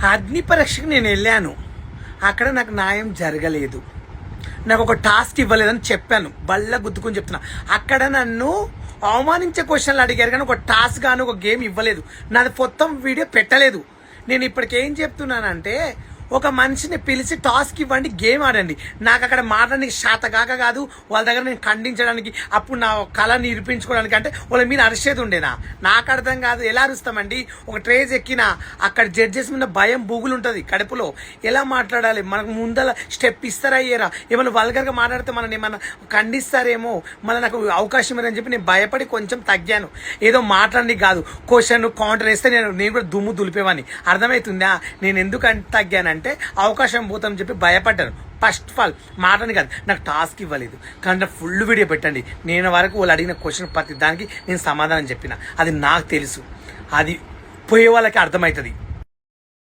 అగ్ని పరీక్షకు నేను వెళ్ళాను. అక్కడ నాకు న్యాయం జరగలేదు. నాకు ఒక టాస్క్ ఇవ్వలేదని చెప్పాను. బల్ల గుద్దుకొని చెప్తున్నా. అక్కడ నన్ను అవమానించే క్వశ్చన్లు అడిగారు కానీ ఒక టాస్క్ కానీ ఒక గేమ్ ఇవ్వలేదు. నాది మొత్తం వీడియో పెట్టలేదు. నేను ఇప్పటికి ఏం చెప్తున్నానంటే, ఒక మనిషిని పిలిచి టాస్క్ ఇవ్వండి, గేమ్ ఆడండి. నాకు అక్కడ మాట్లాడడానికి శాతకాక కాదు, వాళ్ళ దగ్గర నేను ఖండించడానికి, అప్పుడు నా కళ నిరూపించుకోవడానికి, అంటే వాళ్ళ మీద అరిచేది ఉండేనా? నాకు అర్థం కాదు. ఎలా అరుస్తామండి? ఒక ట్రేజ్ ఎక్కినా అక్కడ జడ్జెస్ మీద భయం బూగులు ఉంటుంది కడుపులో. ఎలా మాట్లాడాలి? మనకు ముందల స్టెప్ ఇస్తారా అయ్యారా? ఏమైనా వల్గర్గా మాట్లాడితే మనం ఏమన్నా ఖండిస్తారేమో, మళ్ళీ నాకు అవకాశం ఇవ్వదని చెప్పి నేను భయపడి కొంచెం తగ్గాను. ఏదో మాట్లాడి కాదు, క్వశ్చన్ కౌంటర్ వేస్తే నేను కూడా దుమ్ము దులిపేవాని. అర్థమవుతుందా నేను ఎందుకు తగ్గానంటే అవకాశం పోతామని చెప్పి భయపడ్డాను. ఫస్ట్ ఆఫ్ ఆల్ మాటని కాదు, నాకు టాస్క్ ఇవ్వలేదు కానీ ఫుల్ వీడియో పెట్టండి. నేను వరకు వాళ్ళు అడిగిన క్వశ్చన్ ప్రతి దానికి నేను సమాధానం చెప్పిన. అది నాకు తెలుసు, అది పోయే వాళ్ళకి అర్థమవుతుంది.